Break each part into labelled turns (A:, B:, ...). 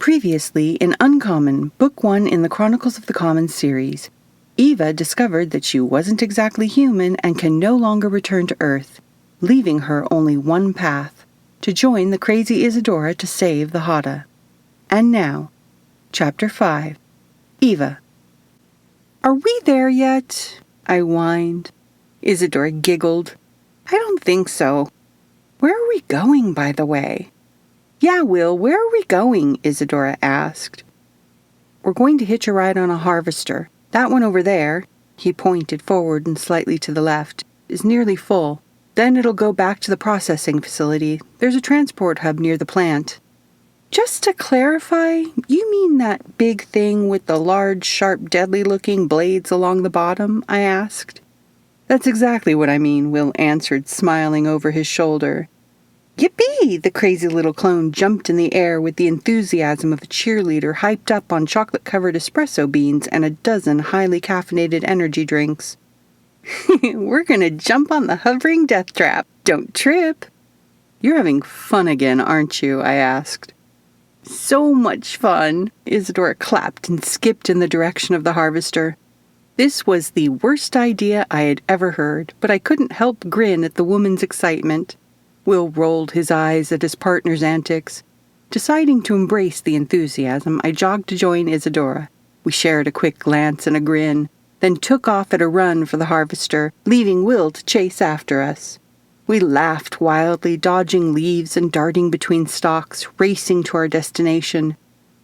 A: Previously, in Uncommon, Book 1 in the Chronicles of the Common series, Eva discovered that she wasn't exactly human and can no longer return to Earth, leaving her only one path, to join the crazy Isadora to save the Hada. And now, Chapter 5, Eva. "Are we there yet?" I whined. Isadora giggled. "I don't think so. Where are we going, by the way?" "Yeah, Will, where are we going?" Isadora asked. "We're going to hitch a ride on a harvester. That one over there," he pointed forward and slightly to the left, "is nearly full. Then it'll go back to the processing facility. There's a transport hub near the plant." "Just to clarify, you mean that big thing with the large, sharp, deadly-looking blades along the bottom?" I asked. "That's exactly what I mean," Will answered, smiling over his shoulder. "Yippee!" The crazy little clone jumped in the air with the enthusiasm of a cheerleader hyped up on chocolate-covered espresso beans and a dozen highly caffeinated energy drinks. "We're gonna jump on the hovering death trap. Don't trip." "You're having fun again, aren't you?" I asked. "So much fun!" Isadora clapped and skipped in the direction of the harvester. This was the worst idea I had ever heard, but I couldn't help grin at the woman's excitement. Will rolled his eyes at his partner's antics. Deciding to embrace the enthusiasm, I jogged to join Isadora. We shared a quick glance and a grin, then took off at a run for the harvester, leaving Will to chase after us. We laughed wildly, dodging leaves and darting between stalks, racing to our destination.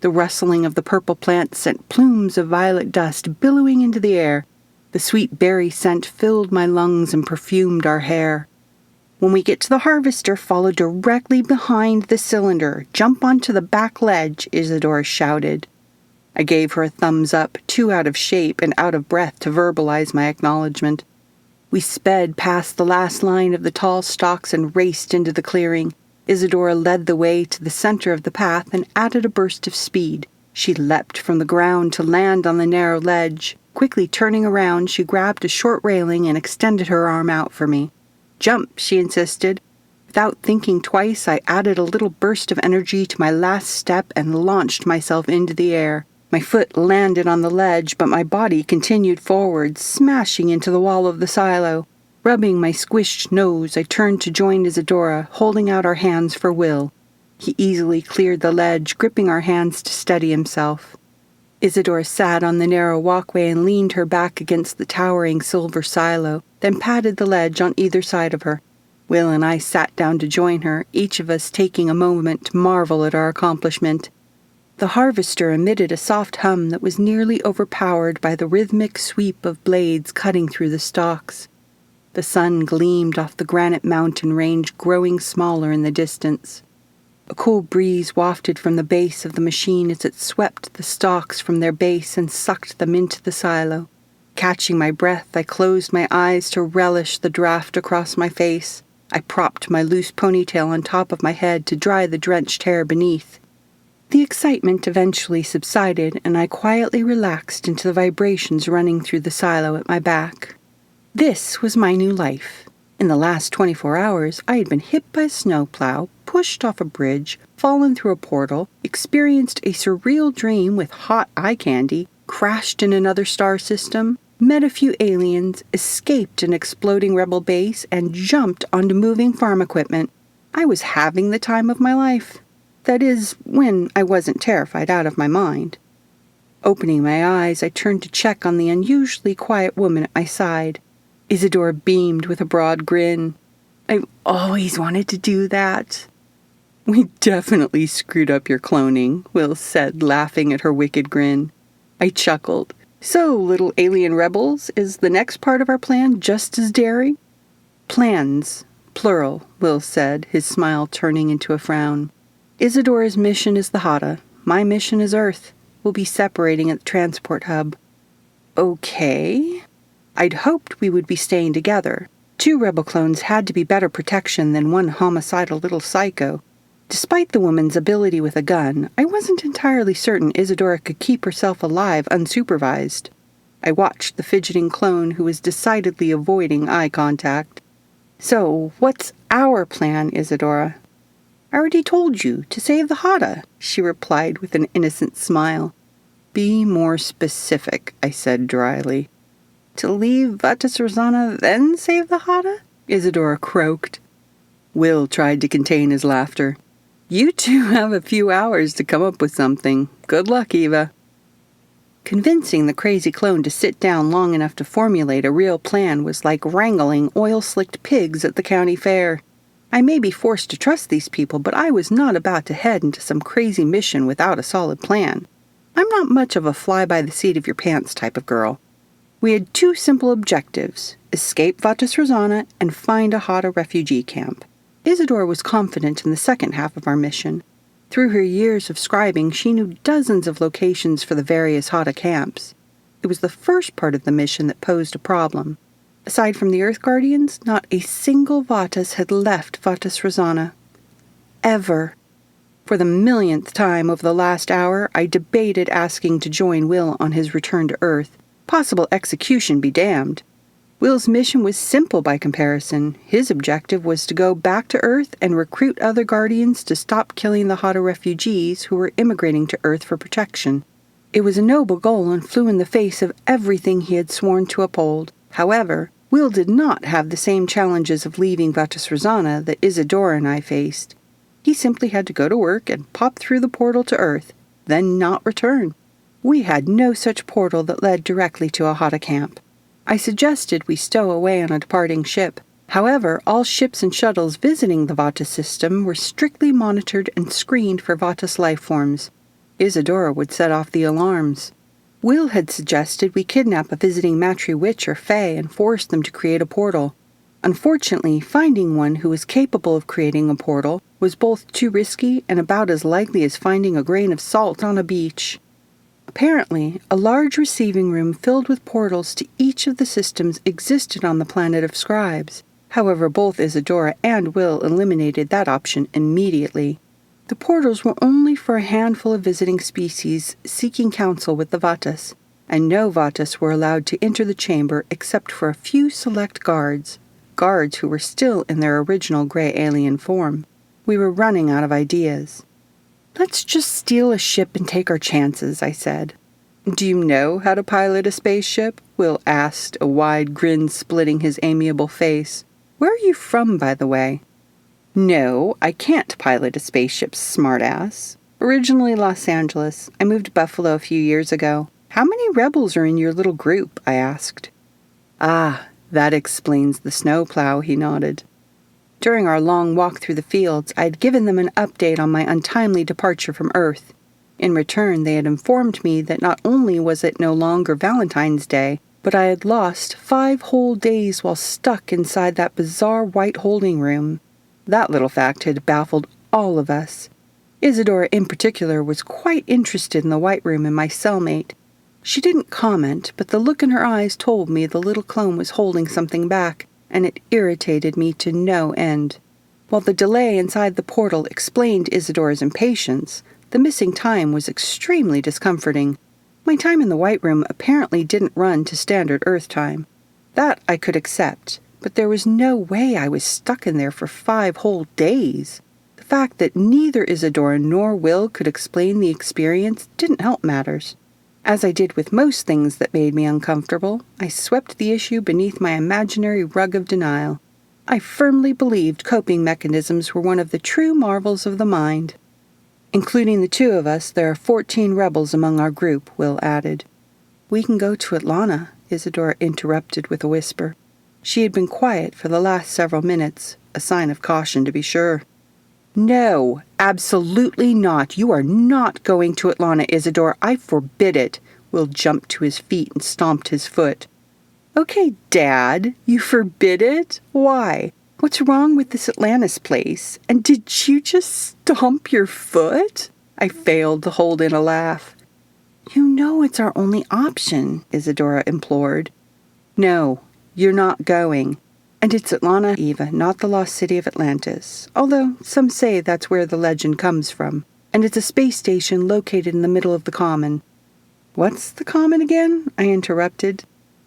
A: The rustling of the purple plant sent plumes of violet dust billowing into the air. The sweet berry scent filled my lungs and perfumed our hair. "When we get to the harvester, follow directly behind the cylinder. Jump onto the back ledge," Isadora shouted. I gave her a thumbs up, too out of shape and out of breath to verbalize my acknowledgement. We sped past the last line of the tall stalks and raced into the clearing. Isadora led the way to the center of the path and added a burst of speed. She leapt from the ground to land on the narrow ledge. Quickly turning around, she grabbed a short railing and extended her arm out for me. "Jump," she insisted. Without thinking twice, I added a little burst of energy to my last step and launched myself into the air. My foot landed on the ledge, but my body continued forward, smashing into the wall of the silo. Rubbing my squished nose, I turned to join Isadora, holding out our hands for Will. He easily cleared the ledge, gripping our hands to steady himself. Isadora sat on the narrow walkway and leaned her back against the towering silver silo, then patted the ledge on either side of her. Will and I sat down to join her, each of us taking a moment to marvel at our accomplishment. The harvester emitted a soft hum that was nearly overpowered by the rhythmic sweep of blades cutting through the stalks. The sun gleamed off the granite mountain range, growing smaller in the distance. A cool breeze wafted from the base of the machine as it swept the stalks from their base and sucked them into the silo. Catching my breath, I closed my eyes to relish the draft across my face. I propped my loose ponytail on top of my head to dry the drenched hair beneath. The excitement eventually subsided, and I quietly relaxed into the vibrations running through the silo at my back. This was my new life. In the last 24 hours, I had been hit by a snowplow, pushed off a bridge, fallen through a portal, experienced a surreal dream with hot eye candy, crashed in another star system, met a few aliens, escaped an exploding rebel base, and jumped onto moving farm equipment. I was having the time of my life. That is, when I wasn't terrified out of my mind. Opening my eyes, I turned to check on the unusually quiet woman at my side. Isadora beamed with a broad grin. "I've always wanted to do that." "We definitely screwed up your cloning," Will said, laughing at her wicked grin. I chuckled. "So, little alien rebels, is the next part of our plan just as daring?" "Plans, plural," Will said, his smile turning into a frown. "Isadora's mission is the Hada. My mission is Earth. We'll be separating at the transport hub." "Okay." I'd hoped we would be staying together. 2 rebel clones had to be better protection than one homicidal little psycho. Despite the woman's ability with a gun, I wasn't entirely certain Isadora could keep herself alive unsupervised. I watched the fidgeting clone who was decidedly avoiding eye contact. "So, what's our plan, Isadora?" "I already told you, to save the Hada," she replied with an innocent smile. "Be more specific," I said dryly. "To leave Vatis Rosana, then save the Hada?" Isadora croaked. Will tried to contain his laughter. "You two have a few hours to come up with something. Good luck, Eva." Convincing the crazy clone to sit down long enough to formulate a real plan was like wrangling oil-slicked pigs at the county fair. I may be forced to trust these people, but I was not about to head into some crazy mission without a solid plan. I'm not much of a fly-by-the-seat-of-your-pants type of girl. We had two simple objectives: escape Vatis Rosana and find a Hada refugee camp. Isadora was confident in the second half of our mission. Through her years of scribing, she knew dozens of locations for the various Hada camps. It was the first part of the mission that posed a problem. Aside from the Earth Guardians, not a single Vatis had left Vatis Rosana. Ever. For the millionth time over the last hour, I debated asking to join Will on his return to Earth. Possible execution be damned. Will's mission was simple by comparison. His objective was to go back to Earth and recruit other Guardians to stop killing the Hada refugees who were immigrating to Earth for protection. It was a noble goal and flew in the face of everything he had sworn to uphold. However, Will did not have the same challenges of leaving Vatis Rosana that Isadora and I faced. He simply had to go to work and pop through the portal to Earth, then not return. We had no such portal that led directly to a Hada camp. I suggested we stow away on a departing ship. However, all ships and shuttles visiting the Vatis system were strictly monitored and screened for Vatis life forms. Isadora would set off the alarms. Will had suggested we kidnap a visiting Matri witch or fae and force them to create a portal. Unfortunately, finding one who was capable of creating a portal was both too risky and about as likely as finding a grain of salt on a beach. Apparently, a large receiving room filled with portals to each of the systems existed on the planet of scribes. However, both Isadora and Will eliminated that option immediately. The portals were only for a handful of visiting species seeking counsel with the Vatis, and no Vatis were allowed to enter the chamber except for a few select guards who were still in their original gray alien form. We were running out of ideas. "Let's just steal a ship and take our chances," I said. "Do you know how to pilot a spaceship?" Will asked, a wide grin splitting his amiable face. "Where are you from, by the way?" "No, I can't pilot a spaceship, smartass. Originally Los Angeles. I moved to Buffalo a few years ago. How many rebels are in your little group?" I asked. "Ah, that explains the snowplow," he nodded. During our long walk through the fields, I had given them an update on my untimely departure from Earth. In return, they had informed me that not only was it no longer Valentine's Day, but I had lost 5 whole days while stuck inside that bizarre white holding room. That little fact had baffled all of us. Isadora in particular was quite interested in the white room and my cellmate. She didn't comment, but the look in her eyes told me the little clone was holding something back, and it irritated me to no end. While the delay inside the portal explained Isadora's impatience, the missing time was extremely discomforting. My time in the White Room apparently didn't run to standard Earth time. That I could accept, but there was no way I was stuck in there for 5 whole days. The fact that neither Isadora nor Will could explain the experience didn't help matters. As I did with most things that made me uncomfortable, I swept the issue beneath my imaginary rug of denial. I firmly believed coping mechanisms were one of the true marvels of the mind. "Including the 2 of us, there are 14 rebels among our group," Will added. "We can go to Atlanta," Isadora interrupted with a whisper. She had been quiet for the last several minutes, a sign of caution to be sure. "No, absolutely not. You are not going to Atlanta, Isadora. I forbid it." Will jumped to his feet and stomped his foot. "Okay, Dad, you forbid it? Why? What's wrong with this Atlantis place? And did you just stomp your foot?" I failed to hold in a laugh. "You know it's our only option," Isadora implored. "No, you're not going. And it's Atlanta, Eva, not the lost city of Atlantis, although some say that's where the legend comes from. And it's a space station located in the middle of the Common." "What's the Common again?" I interrupted.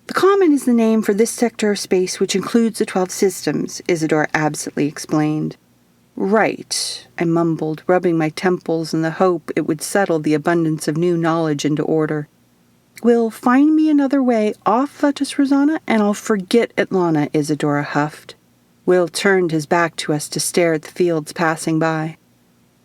A: "The Common is the name for this sector of space which includes the 12 systems," Isadora absently explained. Right, I mumbled, rubbing my temples in the hope it would settle the abundance of new knowledge into order. Will, find me another way off Vatus Rosanna, and I'll forget Atlana, Isadora huffed. Will turned his back to us to stare at the fields passing by.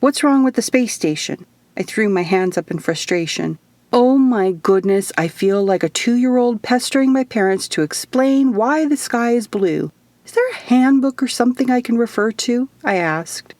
A: What's wrong with the space station? I threw my hands up in frustration. Oh my goodness, I feel like a 2-year-old pestering my parents to explain why the sky is blue. Is there a handbook or something I can refer to? I asked.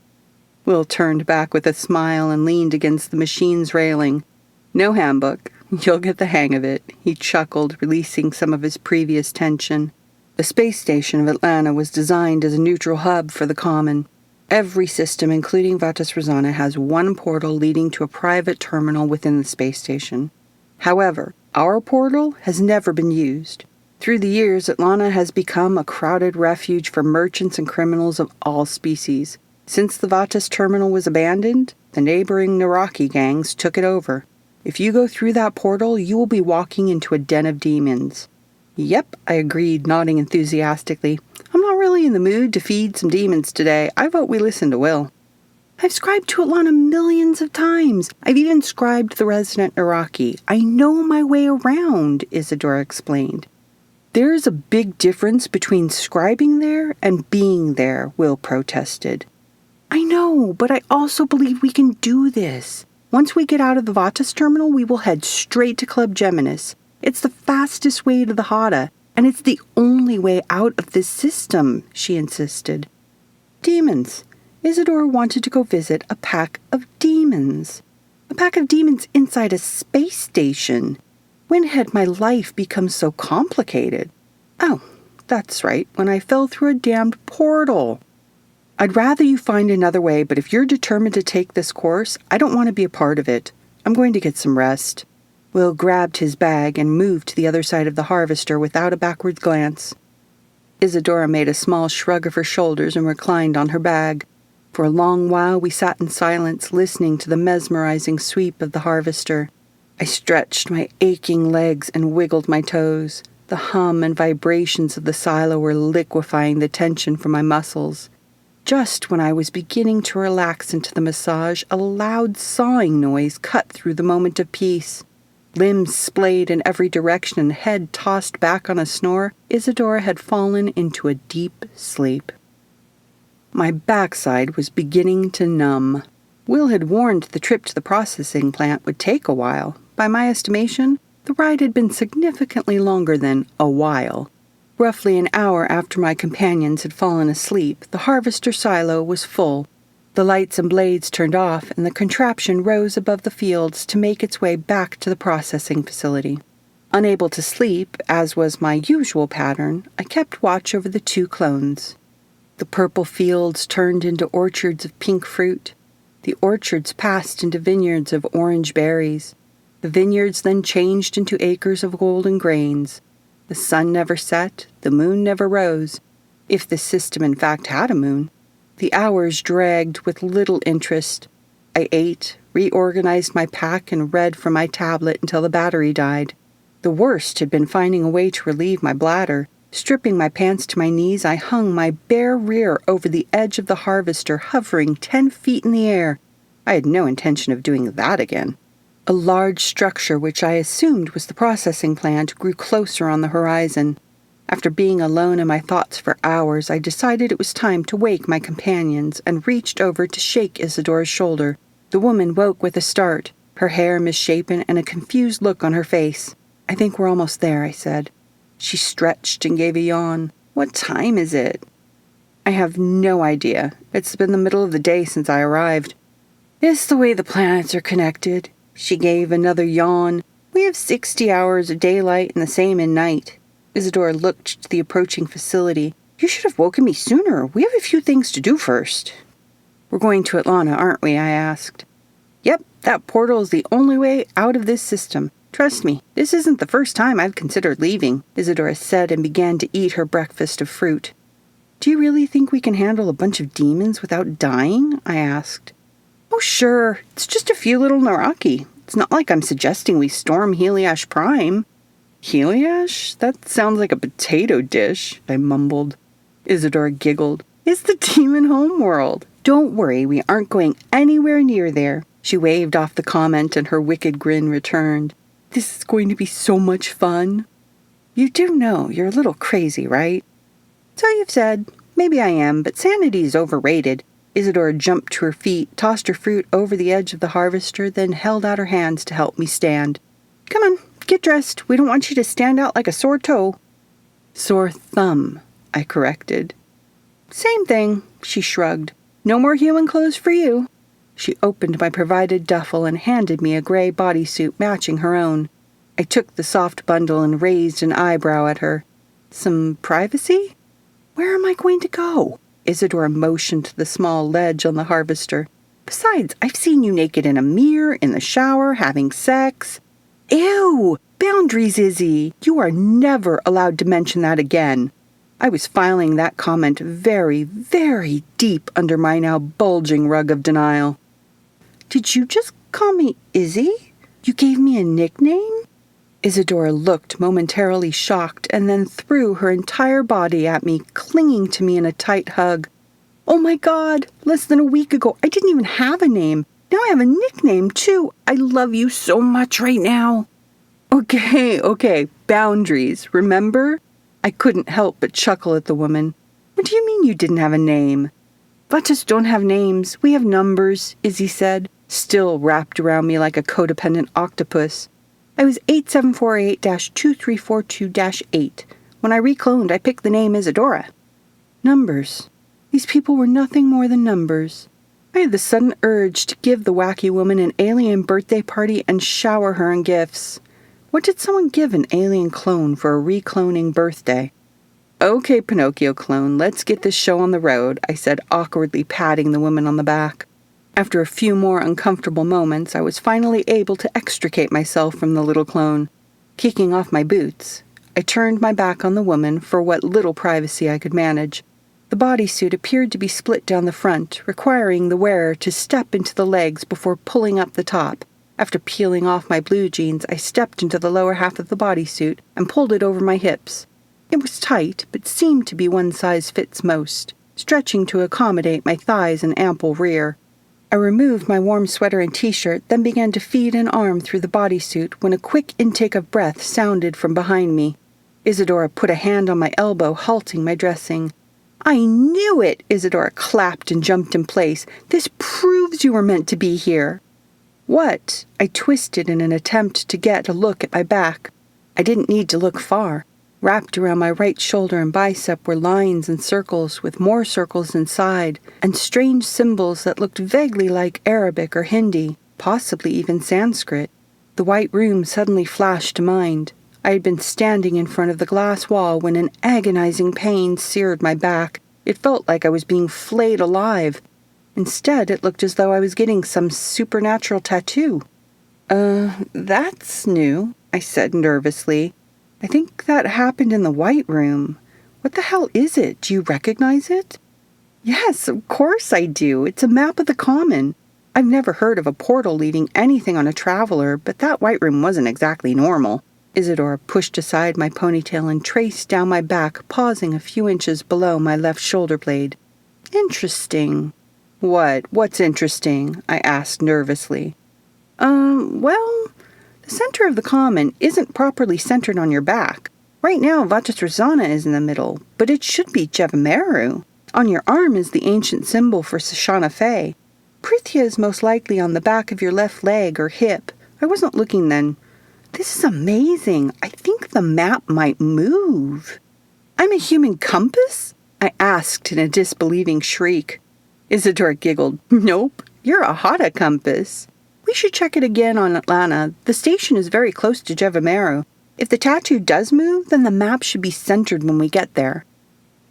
A: Will turned back with a smile and leaned against the machine's railing. No handbook. You'll get the hang of it, he chuckled, releasing some of his previous tension. The space station of Atlanta was designed as a neutral hub for the common. Every system, including Vatus Rosanna, has one portal leading to a private terminal within the space station. However, our portal has never been used. Through the years, Atlanta has become a crowded refuge for merchants and criminals of all species. Since the Vatus terminal was abandoned, the neighboring Naraki gangs took it over. If you go through that portal, you will be walking into a den of demons. Yep, I agreed, nodding enthusiastically. I'm not really in the mood to feed some demons today. I vote we listen to Will. I've scribed to Atlanta millions of times. I've even scribed the resident Naraki. I know my way around, Isadora explained. There is a big difference between scribing there and being there, Will protested. I know, but I also believe we can do this. Once we get out of the Vatus terminal, we will head straight to Club Geminis. It's the fastest way to the Hada, and it's the only way out of this system, she insisted. Demons. Isadora wanted to go visit a pack of demons. A pack of demons inside a space station. When had my life become so complicated? Oh, that's right, when I fell through a damned portal. I'd rather you find another way, but if you're determined to take this course, I don't want to be a part of it. I'm going to get some rest. Will grabbed his bag and moved to the other side of the harvester without a backward glance. Isadora made a small shrug of her shoulders and reclined on her bag. For a long while we sat in silence, listening to the mesmerizing sweep of the harvester. I stretched my aching legs and wiggled my toes. The hum and vibrations of the silo were liquefying the tension from my muscles. Just when I was beginning to relax into the massage, a loud sawing noise cut through the moment of peace. Limbs splayed in every direction and head tossed back on a snore, Isadora had fallen into a deep sleep. My backside was beginning to numb. Will had warned the trip to the processing plant would take a while. By my estimation, the ride had been significantly longer than a while. Roughly an hour after my companions had fallen asleep, the harvester silo was full. The lights and blades turned off, and the contraption rose above the fields to make its way back to the processing facility. Unable to sleep, as was my usual pattern, I kept watch over the 2 clones. The purple fields turned into orchards of pink fruit. The orchards passed into vineyards of orange berries. The vineyards then changed into acres of golden grains. The sun never set, the moon never rose, if the system in fact had a moon. The hours dragged with little interest. I ate, reorganized my pack, and read from my tablet until the battery died. The worst had been finding a way to relieve my bladder. Stripping my pants to my knees, I hung my bare rear over the edge of the harvester, hovering 10 feet in the air. I had no intention of doing that again. A large structure, which I assumed was the processing plant, grew closer on the horizon. After being alone in my thoughts for hours, I decided it was time to wake my companions and reached over to shake Isadora's shoulder. The woman woke with a start, her hair misshapen and a confused look on her face. I think we're almost there, I said. She stretched and gave a yawn. What time is it? I have no idea. It's been the middle of the day since I arrived. It's the way the planets are connected. She gave another yawn. We have 60 hours of daylight and the same in night. Isadora looked to the approaching facility. You should have woken me sooner. We have a few things to do first. We're going to Atlanta, aren't we? I asked. Yep, that portal is the only way out of this system. Trust me, this isn't the first time I've considered leaving, Isadora said and began to eat her breakfast of fruit. Do you really think we can handle a bunch of demons without dying? I asked. Oh, sure. It's just a few little Naraki. It's not like I'm suggesting we storm Heliash Prime. Heliash? That sounds like a potato dish, I mumbled. Isadora giggled. It's the demon homeworld. Don't worry, we aren't going anywhere near there. She waved off the comment and her wicked grin returned. This is going to be so much fun. You do know you're a little crazy, right? So you've said. Maybe I am, but sanity is overrated. Isadora jumped to her feet, tossed her fruit over the edge of the harvester, then held out her hands to help me stand. Come on, get dressed. We don't want you to stand out like a sore toe. Sore thumb, I corrected. Same thing, she shrugged. No more human clothes for you. She opened my provided duffel and handed me a gray bodysuit matching her own. I took the soft bundle and raised an eyebrow at her. Some privacy? Where am I going to go? Isadora motioned to the small ledge on the harvester. Besides, I've seen you naked in a mirror, in the shower, having sex. Ew! Boundaries, Izzy! You are never allowed to mention that again. I was filing that comment very, very deep under my now bulging rug of denial. Did you just call me Izzy? You gave me a nickname? Isadora looked momentarily shocked and then threw her entire body at me, clinging to me in a tight hug. Oh my God! Less than a week ago, I didn't even have a name. Now I have a nickname, too. I love you so much right now. Okay, boundaries, remember? I couldn't help but chuckle at the woman. What do you mean you didn't have a name? Vatas don't have names. We have numbers, Izzy said, still wrapped around me like a codependent octopus. I was 8748-2342-8. When I recloned, I picked the name Isadora. Numbers. These people were nothing more than numbers. I had the sudden urge to give the wacky woman an alien birthday party and shower her in gifts. What did someone give an alien clone for a recloning birthday? Okay, Pinocchio clone, let's get this show on the road, I said, awkwardly patting the woman on the back. After a few more uncomfortable moments, I was finally able to extricate myself from the little clone. Kicking off my boots, I turned my back on the woman for what little privacy I could manage. The bodysuit appeared to be split down the front, requiring the wearer to step into the legs before pulling up the top. After peeling off my blue jeans, I stepped into the lower half of the bodysuit and pulled it over my hips. It was tight, but seemed to be one size fits most, stretching to accommodate my thighs and ample rear. I removed my warm sweater and t-shirt, then began to feed an arm through the bodysuit when a quick intake of breath sounded from behind me. Isadora put a hand on my elbow, halting my dressing. I knew it! Isadora clapped and jumped in place. This proves you were meant to be here. What? I twisted in an attempt to get a look at my back. I didn't need to look far. Wrapped around my right shoulder and bicep were lines and circles with more circles inside, and strange symbols that looked vaguely like Arabic or Hindi, possibly even Sanskrit. The white room suddenly flashed to mind. I had been standing in front of the glass wall when an agonizing pain seared my back. It felt like I was being flayed alive. Instead, it looked as though I was getting some supernatural tattoo. That's new, I said nervously. I think that happened in the White Room. What the hell is it? Do you recognize it? Yes, of course I do. It's a map of the Common. I've never heard of a portal leaving anything on a traveler, but that White Room wasn't exactly normal. Isadora pushed aside my ponytail and traced down my back, pausing a few inches below my left shoulder blade. Interesting. What's interesting? I asked nervously. Well, the center of the Common isn't properly centered on your back. Right now, Vatasrasana is in the middle, but it should be Jevameru. On your arm is the ancient symbol for Sashana Fe. Prithia is most likely on the back of your left leg or hip. I wasn't looking then. This is amazing. I think the map might move. I'm a human compass? I asked in a disbelieving shriek. Isadora giggled. Nope, you're a Hada compass. We should check it again on Atlanta. The station is very close to Jevameru. If the tattoo does move, then the map should be centered when we get there.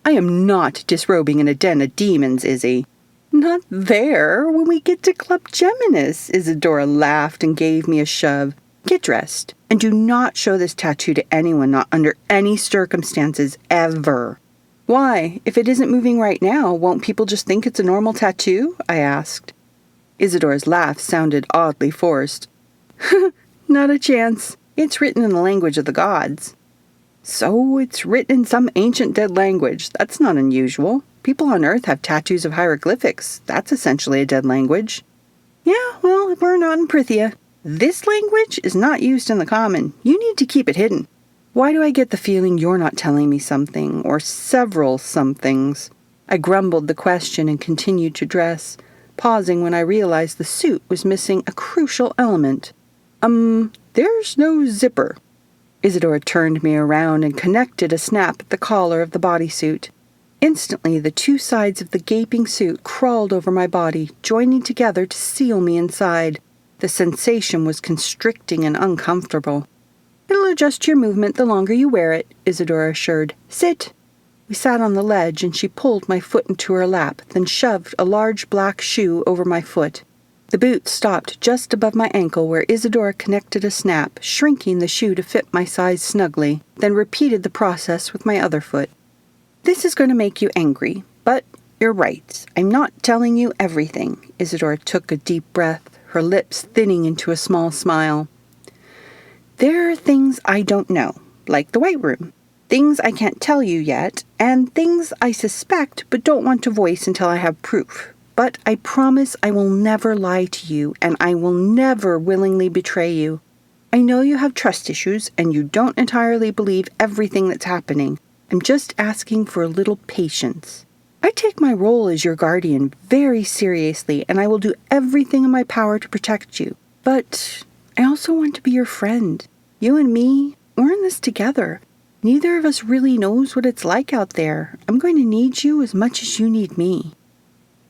A: I am not disrobing in a den of demons, Izzy. Not there. When we get to Club Geminis, Isadora laughed and gave me a shove. Get dressed, and do not show this tattoo to anyone, not under any circumstances, ever. Why? If it isn't moving right now, won't people just think it's a normal tattoo? I asked. Isadora's laugh sounded oddly forced. Not a chance. It's written in the language of the gods. So it's written in some ancient dead language. That's not unusual. People on Earth have tattoos of hieroglyphics. That's essentially a dead language. Yeah, well, we're not in Prithia. This language is not used in the common. You need to keep it hidden. Why do I get the feeling you're not telling me something, or several somethings? I grumbled the question and continued to dress, pausing when I realized the suit was missing a crucial element. There's no zipper. Isadora turned me around and connected a snap at the collar of the bodysuit. Instantly, the two sides of the gaping suit crawled over my body, joining together to seal me inside. The sensation was constricting and uncomfortable. It'll adjust your movement the longer you wear it, Isadora assured. Sit. We sat on the ledge, and she pulled my foot into her lap, then shoved a large black shoe over my foot. The boot stopped just above my ankle where Isadora connected a snap, shrinking the shoe to fit my size snugly, then repeated the process with my other foot. This is going to make you angry, but you're right. I'm not telling you everything. Isadora took a deep breath, her lips thinning into a small smile. There are things I don't know, like the White Room. Things I can't tell you yet, and things I suspect but don't want to voice until I have proof. But I promise I will never lie to you, and I will never willingly betray you. I know you have trust issues, and you don't entirely believe everything that's happening. I'm just asking for a little patience. I take my role as your guardian very seriously, and I will do everything in my power to protect you. But I also want to be your friend. You and me, we're in this together. Neither of us really knows what it's like out there. I'm going to need you as much as you need me.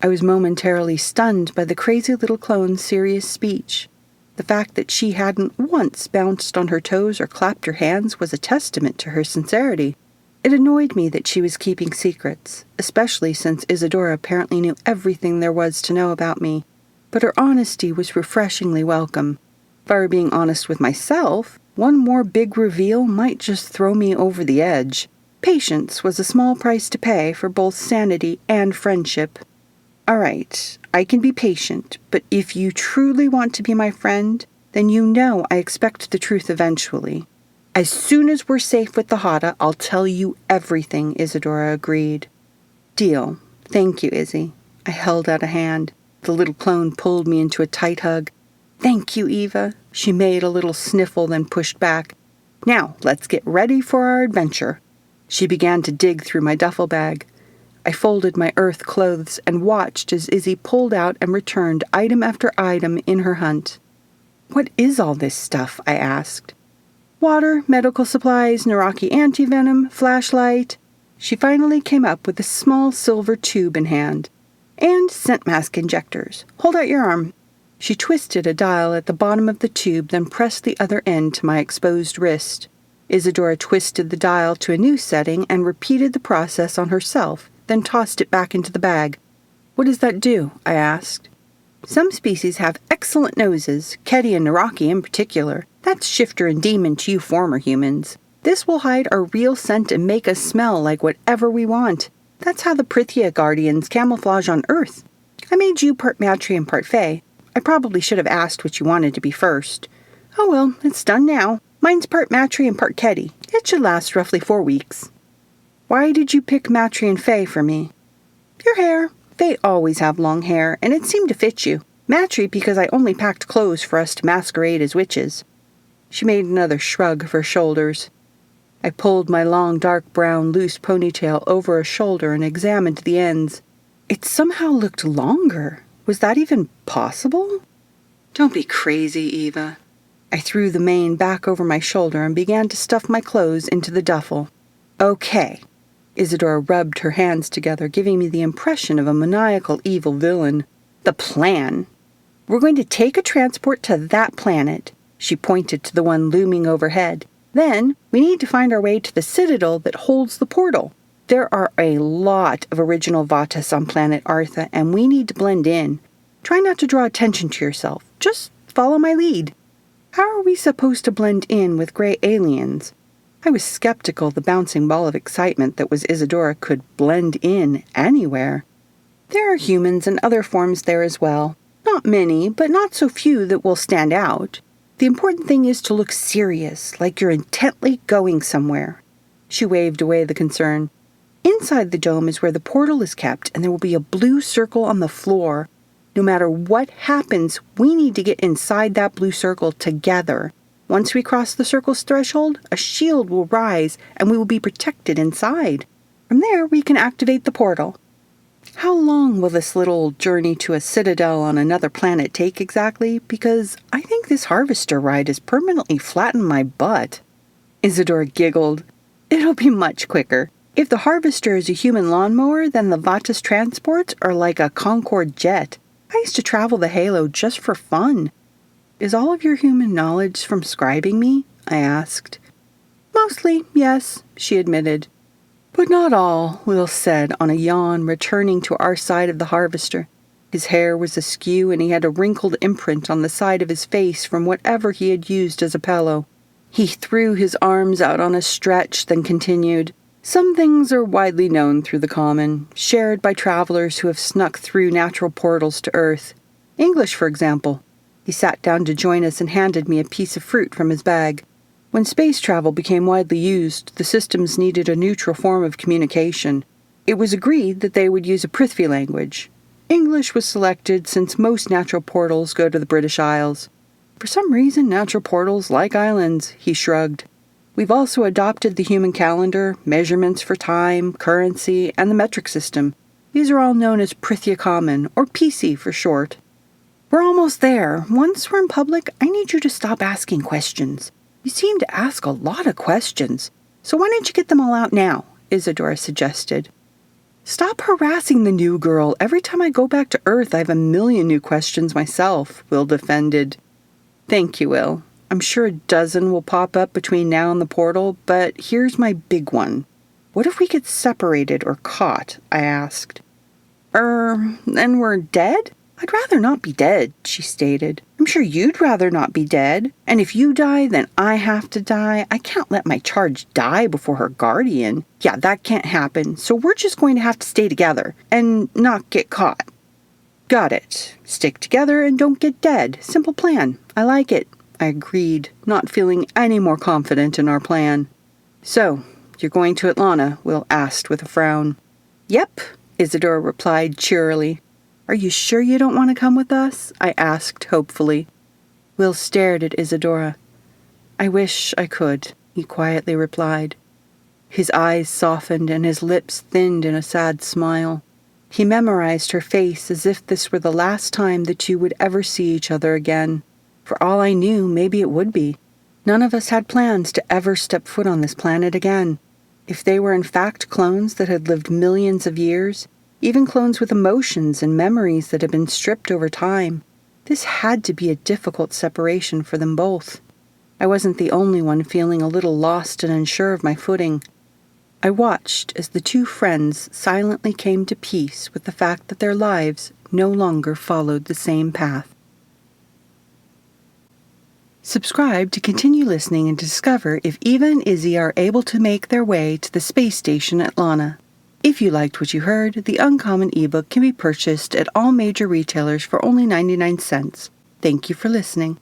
A: I was momentarily stunned by the crazy little clone's serious speech. The fact that she hadn't once bounced on her toes or clapped her hands was a testament to her sincerity. It annoyed me that she was keeping secrets, especially since Isadora apparently knew everything there was to know about me. But her honesty was refreshingly welcome. If I were being honest with myself, one more big reveal might just throw me over the edge. Patience was a small price to pay for both sanity and friendship. All right, I can be patient, but if you truly want to be my friend, then you know I expect the truth eventually. As soon as we're safe with the Hada, I'll tell you everything, Isadora agreed. Deal. Thank you, Izzy. I held out a hand. The little clone pulled me into a tight hug. Thank you, Eva. She made a little sniffle, then pushed back. Now, let's get ready for our adventure. She began to dig through my duffel bag. I folded my earth clothes and watched as Izzy pulled out and returned item after item in her hunt. What is all this stuff? I asked. Water, medical supplies, Naraki antivenom, flashlight. She finally came up with a small silver tube in hand. And scent mask injectors. Hold out your arm. She twisted a dial at the bottom of the tube, then pressed the other end to my exposed wrist. Isadora twisted the dial to a new setting and repeated the process on herself, then tossed it back into the bag. What does that do? I asked. Some species have excellent noses, Kedi and Naraki in particular. That's shifter and demon to you former humans. This will hide our real scent and make us smell like whatever we want. That's how the Prithia Guardians camouflage on Earth. I made you part Matri and part Fae. I probably should have asked what you wanted to be first. Oh well, it's done now. Mine's part Matri and part Kedi. It should last roughly 4 weeks. Why did you pick Matri and Fae for me? Your hair. Fae always have long hair, and it seemed to fit you. Matri because I only packed clothes for us to masquerade as witches. She made another shrug of her shoulders. I pulled my long, dark brown, loose ponytail over her shoulder and examined the ends. It somehow looked longer. Was that even possible? Don't be crazy, Eva. I threw the mane back over my shoulder and began to stuff my clothes into the duffel. Okay. Isadora rubbed her hands together, giving me the impression of a maniacal evil villain. The plan. We're going to take a transport to that planet. She pointed to the one looming overhead. Then, we need to find our way to the citadel that holds the portal. There are a lot of original Vatas on planet Artha, and we need to blend in. Try not to draw attention to yourself. Just follow my lead. How are we supposed to blend in with gray aliens? I was skeptical the bouncing ball of excitement that was Isadora could blend in anywhere. There are humans and other forms there as well. Not many, but not so few that will stand out. The important thing is to look serious, like you're intently going somewhere. She waved away the concern. Inside the dome is where the portal is kept, and there will be a blue circle on the floor. No matter what happens, we need to get inside that blue circle together. Once we cross the circle's threshold, a shield will rise, and we will be protected inside. From there, we can activate the portal. How long will this little journey to a citadel on another planet take exactly? Because I think this harvester ride has permanently flattened my butt. Isadora giggled. It'll be much quicker. If the harvester is a human lawnmower, then the Vatas transports are like a Concorde jet. I used to travel the Halo just for fun. Is all of your human knowledge from scribing me? I asked. Mostly, yes, she admitted. But not all, Will said on a yawn, returning to our side of the harvester. His hair was askew, and he had a wrinkled imprint on the side of his face from whatever he had used as a pillow. He threw his arms out on a stretch, then continued. Some things are widely known through the common, shared by travelers who have snuck through natural portals to Earth. English, for example. He sat down to join us and handed me a piece of fruit from his bag. When space travel became widely used, the systems needed a neutral form of communication. It was agreed that they would use a Prithvi language. English was selected since most natural portals go to the British Isles. For some reason, natural portals like islands, he shrugged. We've also adopted the human calendar, measurements for time, currency, and the metric system. These are all known as Prithia Common, or PC for short. We're almost there. Once we're in public, I need you to stop asking questions. You seem to ask a lot of questions. So why don't you get them all out now? Isadora suggested. Stop harassing the new girl. Every time I go back to Earth, I have a million new questions myself, Will defended. Thank you, Will. I'm sure a dozen will pop up between now and the portal, but here's my big one. What if we get separated or caught? I asked. Then we're dead? I'd rather not be dead, she stated. I'm sure you'd rather not be dead. And if you die, then I have to die. I can't let my charge die before her guardian. Yeah, that can't happen. So we're just going to have to stay together and not get caught. Got it. Stick together and don't get dead. Simple plan. I like it. I agreed, not feeling any more confident in our plan. So, you're going to Atlanta? Will asked with a frown. Yep, Isadora replied cheerily. Are you sure you don't want to come with us? I asked hopefully. Will stared at Isadora. I wish I could, he quietly replied. His eyes softened and his lips thinned in a sad smile. He memorized her face as if this were the last time the two would ever see each other again. For all I knew, maybe it would be. None of us had plans to ever step foot on this planet again. If they were in fact clones that had lived millions of years, even clones with emotions and memories that had been stripped over time, this had to be a difficult separation for them both. I wasn't the only one feeling a little lost and unsure of my footing. I watched as the two friends silently came to peace with the fact that their lives no longer followed the same path. Subscribe to continue listening and discover if Eva and Izzy are able to make their way to the space station at Lana. If you liked what you heard, the Uncommon ebook can be purchased at all major retailers for only 99 cents. Thank you for listening.